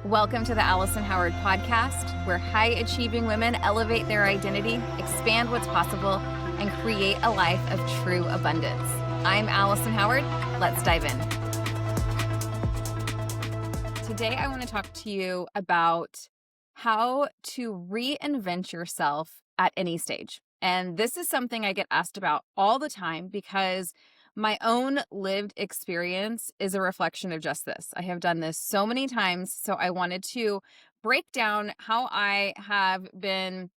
Welcome to the Allison Howard podcast, where high-achieving women elevate their identity, expand what's possible, and create a life of true abundance. I'm Allison Howard. Let's dive in. Today, I want to talk to you about how to reinvent yourself at any stage. And this is something I get asked about all the time because my own lived experience is a reflection of just this. I have done this so many times, so I wanted to break down how I have been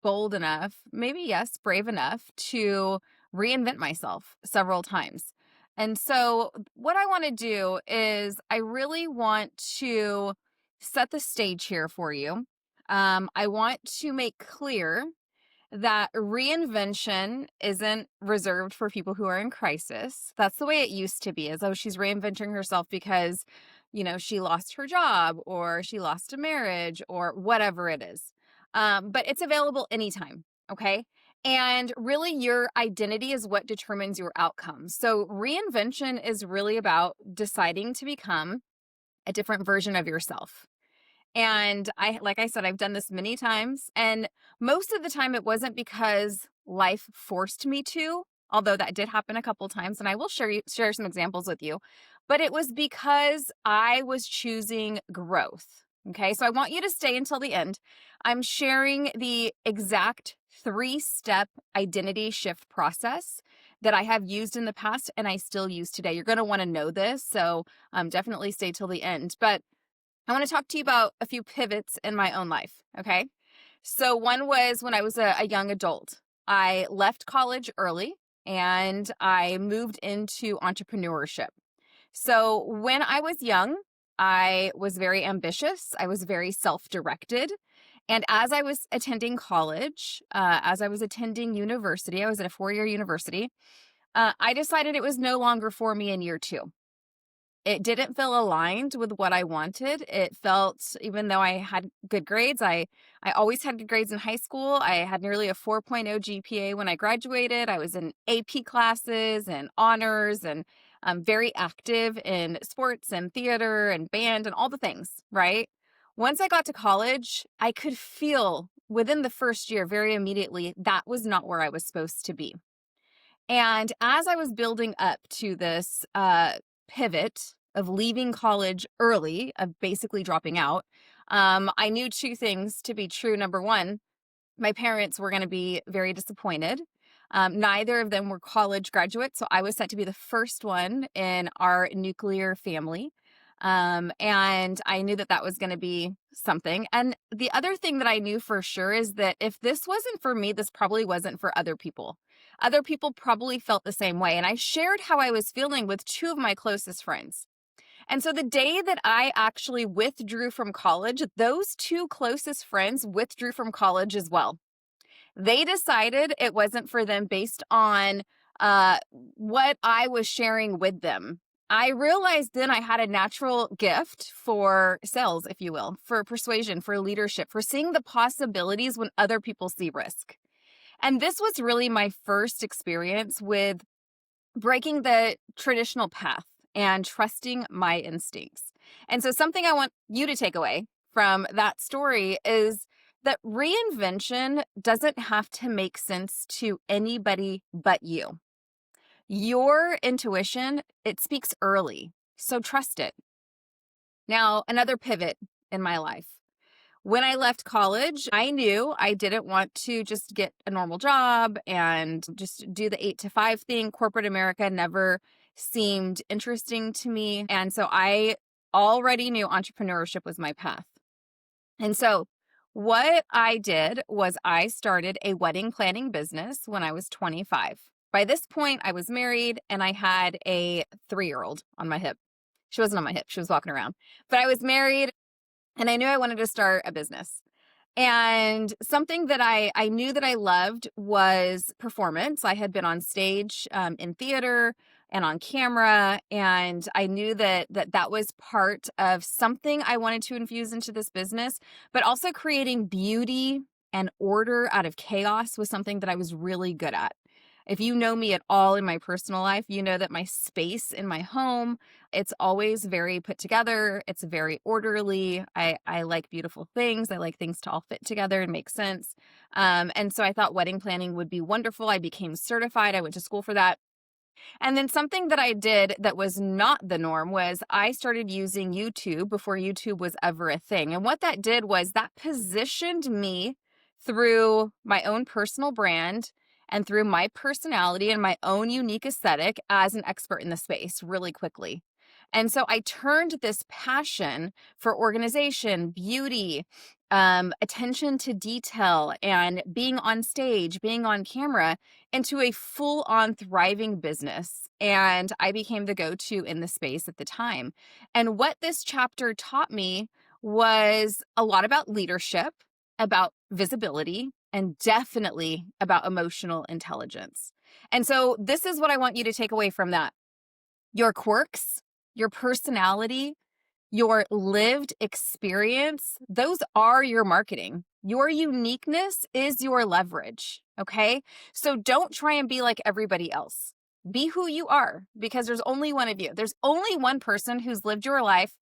bold enough, maybe yes, brave enough to reinvent myself several times. And so what I want to do is I really want to set the stage here for you. I want to make clear that reinvention isn't reserved for people who are in crisis. That's the way it used to be, as though she's reinventing herself because, she lost her job or she lost a marriage or whatever it is. But it's available anytime, okay? And really, your identity is what determines your outcome. So reinvention is really about deciding to become a different version of yourself. And like I said, I've done this many times. And most of the time it wasn't because life forced me to, although that did happen a couple times. And I will share some examples with you, but it was because I was choosing growth. Okay. So I want you to stay until the end. I'm sharing the exact 3-step identity shift process that I have used in the past and I still use today. You're going to want to know this. So definitely stay till the end. But I want to talk to you about a few pivots in my own life, okay? So one was when I was a young adult. I left college early and I moved into entrepreneurship. So when I was young, I was very ambitious. I was very self-directed. And as I was attending college, as I was attending university, I was at a 4-year university, I decided it was no longer for me in year 2. It didn't feel aligned with what I wanted. It felt, even though I had good grades, I always had good grades in high school. I had nearly a 4.0 GPA when I graduated. I was in AP classes and honors and very active in sports and theater and band and all the things, right? Once I got to college, I could feel within the first year very immediately that was not where I was supposed to be. And as I was building up to this pivot of leaving college early, of basically dropping out, I knew 2 things to be true. Number one, my parents were going to be very disappointed. Neither of them were college graduates, so I was set to be the first one in our nuclear family. And I knew that that was going to be something. And the other thing that I knew for sure is that if this wasn't for me, this probably wasn't for other people. Other people probably felt the same way. And I shared how I was feeling with 2 of my closest friends. And so the day that I actually withdrew from college, those 2 closest friends withdrew from college as well. They decided it wasn't for them based on what I was sharing with them. I realized then I had a natural gift for sales, if you will, for persuasion, for leadership, for seeing the possibilities when other people see risk. And this was really my first experience with breaking the traditional path and trusting my instincts. And so something I want you to take away from that story is that reinvention doesn't have to make sense to anybody but you. Your intuition, it speaks early, so trust it. Now, another pivot in my life. When I left college, I knew I didn't want to just get a normal job and just do the 8 to 5 thing. Corporate America never seemed interesting to me. And so I already knew entrepreneurship was my path. And so what I did was I started a wedding planning business when I was 25. By this point, I was married and I had a 3-year-old on my hip. She wasn't on my hip. She was walking around. But I was married and I knew I wanted to start a business. And something that I knew that I loved was performance. I had been on stage in theater and on camera, and I knew that was part of something I wanted to infuse into this business, but also creating beauty and order out of chaos was something that I was really good at. If you know me at all in my personal life, you know that my space in my home, it's always very put together. It's very orderly. I like beautiful things. I like things to all fit together and make sense. And so I thought wedding planning would be wonderful. I became certified. I went to school for that. And then something that I did that was not the norm was I started using YouTube before YouTube was ever a thing. And what that did was that positioned me through my own personal brand and through my personality and my own unique aesthetic as an expert in the space really quickly. And so I turned this passion for organization, beauty, attention to detail, and being on stage, being on camera into a full on thriving business. And I became the go to in the space at the time. And what this chapter taught me was a lot about leadership, about visibility, and definitely about emotional intelligence. And so, this is what I want you to take away from that: your quirks, your personality, your lived experience, those are your marketing. Your uniqueness is your leverage, okay? So don't try and be like everybody else. Be who you are, because there's only one of you. There's only one person who's lived your life,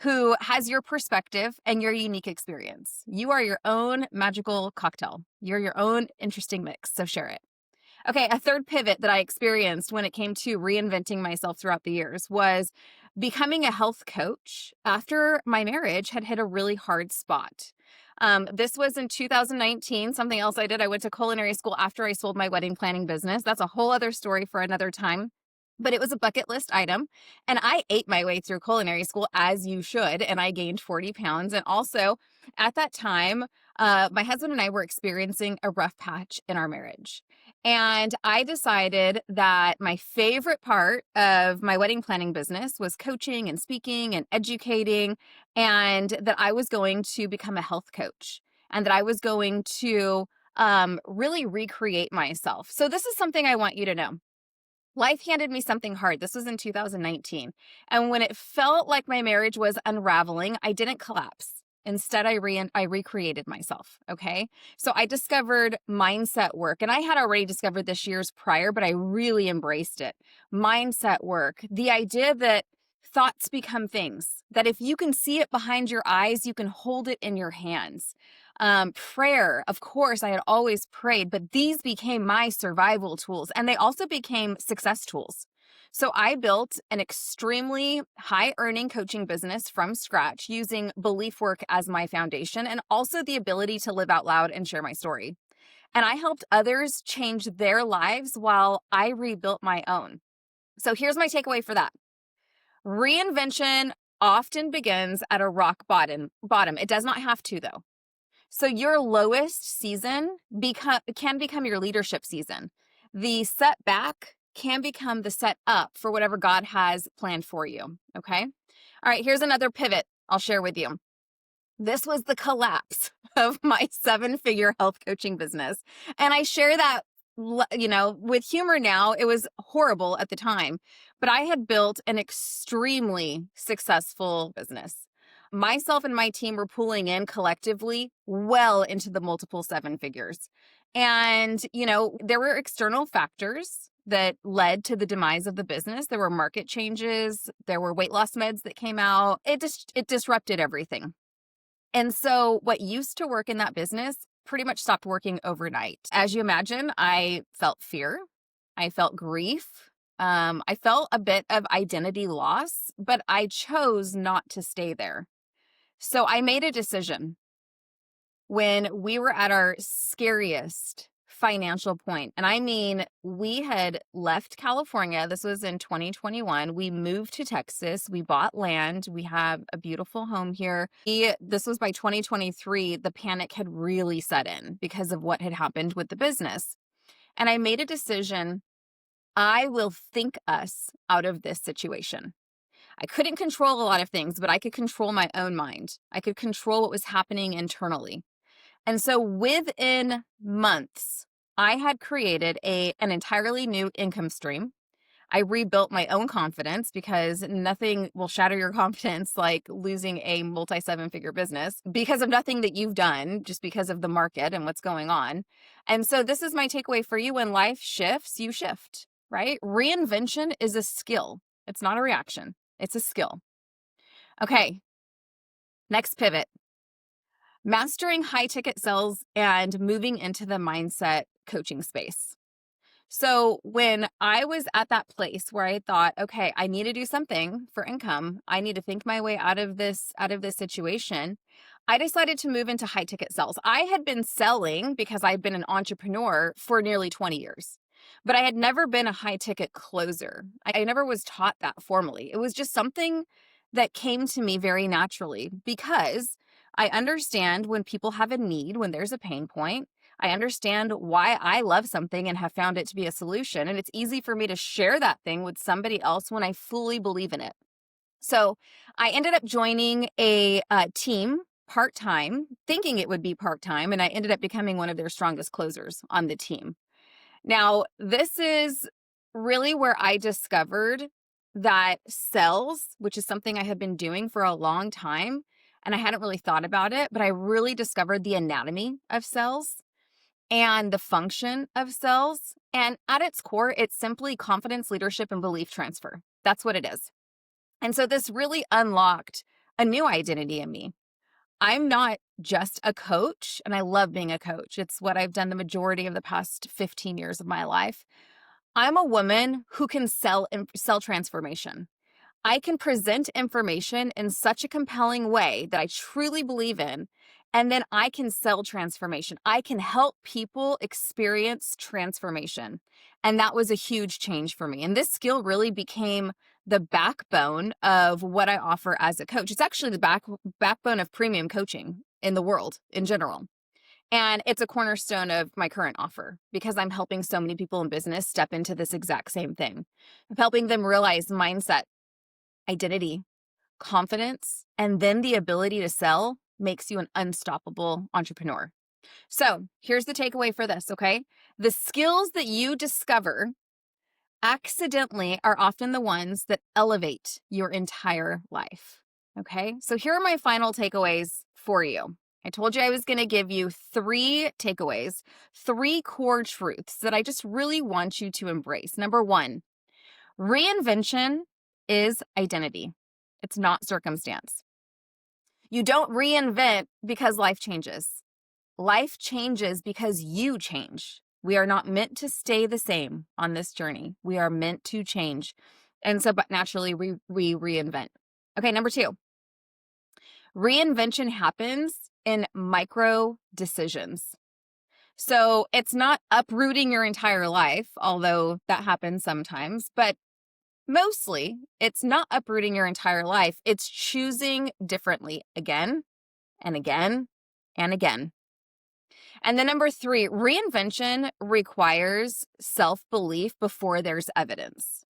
who has your perspective and your unique experience. You are your own magical cocktail. You're your own interesting mix, so share it. Okay, a third pivot that I experienced when it came to reinventing myself throughout the years was becoming a health coach after my marriage had hit a really hard spot. This was in 2019. Something else I did, I went to culinary school after I sold my wedding planning business. That's a whole other story for another time. But it was a bucket list item. And I ate my way through culinary school, as you should. And I gained 40 pounds. And also at that time, my husband and I were experiencing a rough patch in our marriage. And I decided that my favorite part of my wedding planning business was coaching and speaking and educating, and that I was going to become a health coach, and that I was going to really recreate myself. So this is something I want you to know. Life handed me something hard. This was in 2019. And when it felt like my marriage was unraveling, I didn't collapse. Instead, I recreated myself. Okay. So I discovered mindset work, and I had already discovered this years prior, but I really embraced it. Mindset work, the idea that thoughts become things, that if you can see it behind your eyes, you can hold it in your hands. Prayer, of course, I had always prayed, but these became my survival tools, and they also became success tools. So I built an extremely high earning coaching business from scratch using belief work as my foundation, and also the ability to live out loud and share my story. And I helped others change their lives while I rebuilt my own. So here's my takeaway for that. Reinvention often begins at a rock bottom. It does not have to, though. So your lowest season can become your leadership season. The setback can become the set up for whatever God has planned for you. Okay. All right. Here's another pivot I'll share with you. This was the collapse of my 7-figure health coaching business. And I share that, with humor now. It was horrible at the time, but I had built an extremely successful business. Myself and my team were pulling in collectively well into the multiple 7 figures. And, there were external factors that led to the demise of the business. There were market changes. There were weight loss meds that came out. It disrupted everything. And so what used to work in that business pretty much stopped working overnight. As you imagine, I felt fear. I felt grief. I felt a bit of identity loss, but I chose not to stay there. So I made a decision when we were at our scariest financial point. And I mean, we had left California. This was in 2021. We moved to Texas. We bought land. We have a beautiful home here. This was by 2023. The panic had really set in because of what had happened with the business. And I made a decision. I will think us out of this situation. I couldn't control a lot of things, but I could control my own mind. I could control what was happening internally. And so within months, I had created an entirely new income stream. I rebuilt my own confidence because nothing will shatter your confidence like losing a multi-7-figure business because of nothing that you've done, just because of the market and what's going on. And so this is my takeaway for you. When life shifts, you shift, right? Reinvention is a skill. It's not a reaction. It's a skill. Okay, next pivot. Mastering high ticket sales and moving into the mindset coaching space. So when I was at that place where I thought, okay, I need to do something for income, I need to think my way out of this situation, I decided to move into high ticket sales. I had been selling because I'd been an entrepreneur for nearly 20 years, but I had never been a high ticket closer. I never was taught that formally. It was just something that came to me very naturally because I understand when people have a need, when there's a pain point. I understand why I love something and have found it to be a solution. And it's easy for me to share that thing with somebody else when I fully believe in it. So I ended up joining a team part-time, thinking it would be part-time, and I ended up becoming one of their strongest closers on the team. Now, this is really where I discovered that sales, which is something I had been doing for a long time, and I hadn't really thought about it, but I really discovered the anatomy of sales and the function of sales. And at its core, it's simply confidence, leadership, and belief transfer. That's what it is. And so this really unlocked a new identity in me. I'm not just a coach, and I love being a coach. It's what I've done the majority of the past 15 years of my life. I'm a woman who can sell transformation. I can present information in such a compelling way that I truly believe in, and then I can sell transformation. I can help people experience transformation. And that was a huge change for me. And this skill really became the backbone of what I offer as a coach. It's actually the backbone of premium coaching in the world in general. And it's a cornerstone of my current offer because I'm helping so many people in business step into this exact same thing. I'm helping them realize mindset, identity, confidence, and then the ability to sell makes you an unstoppable entrepreneur. So here's the takeaway for this, okay? The skills that you discover accidentally are often the ones that elevate your entire life, okay? So here are my final takeaways for you. I told you I was going to give you 3 takeaways, 3 core truths that I just really want you to embrace. Number 1, reinvention is identity. It's not circumstance. You don't reinvent because life changes. Life changes because you change. We are not meant to stay the same on this journey. We are meant to change. And so, but naturally, we reinvent. Okay, number 2, reinvention happens in micro decisions. So it's not uprooting your entire life, although that happens sometimes, but mostly, it's not uprooting your entire life. It's choosing differently again and again and again. And then number 3, reinvention requires self-belief before there's evidence.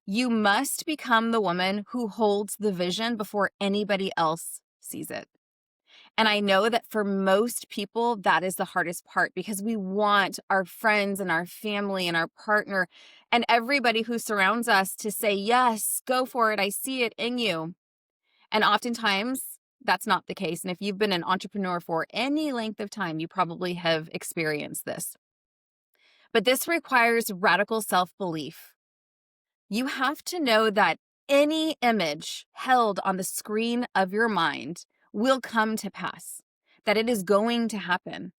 You must become the woman who holds the vision before anybody else sees it. And I know that for most people, that is the hardest part because we want our friends and our family and our partner and everybody who surrounds us to say, yes, go for it. I see it in you. And oftentimes that's not the case. And if you've been an entrepreneur for any length of time, you probably have experienced this. But this requires radical self-belief. You have to know that any image held on the screen of your mind will come to pass, that it is going to happen,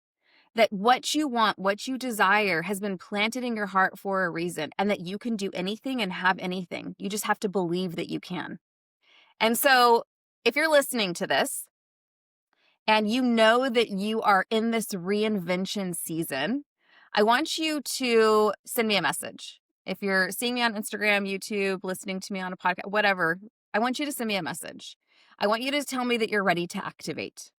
that what you want, what you desire has been planted in your heart for a reason, and that you can do anything and have anything. You just have to believe that you can. And so if you're listening to this and you know that you are in this reinvention season, I want you to send me a message. If you're seeing me on Instagram, YouTube, listening to me on a podcast, whatever, I want you to send me a message. I want you to tell me that you're ready to activate,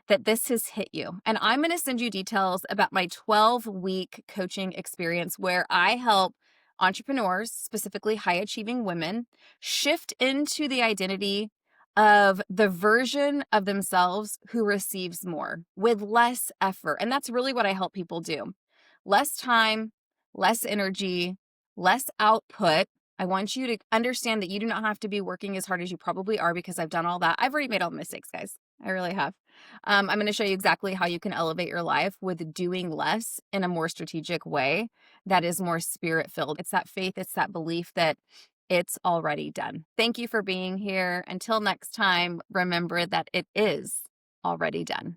that this has hit you. And I'm going to send you details about my 12-week coaching experience where I help entrepreneurs, specifically high-achieving women, shift into the identity of the version of themselves who receives more with less effort. And that's really what I help people do. Less time, less energy, less output. I want you to understand that you do not have to be working as hard as you probably are, because I've done all that. I've already made all the mistakes, guys. I really have. I'm going to show you exactly how you can elevate your life with doing less in a more strategic way that is more spirit filled. It's that faith, it's that belief that it's already done. Thank you for being here. Until next time, remember that it is already done.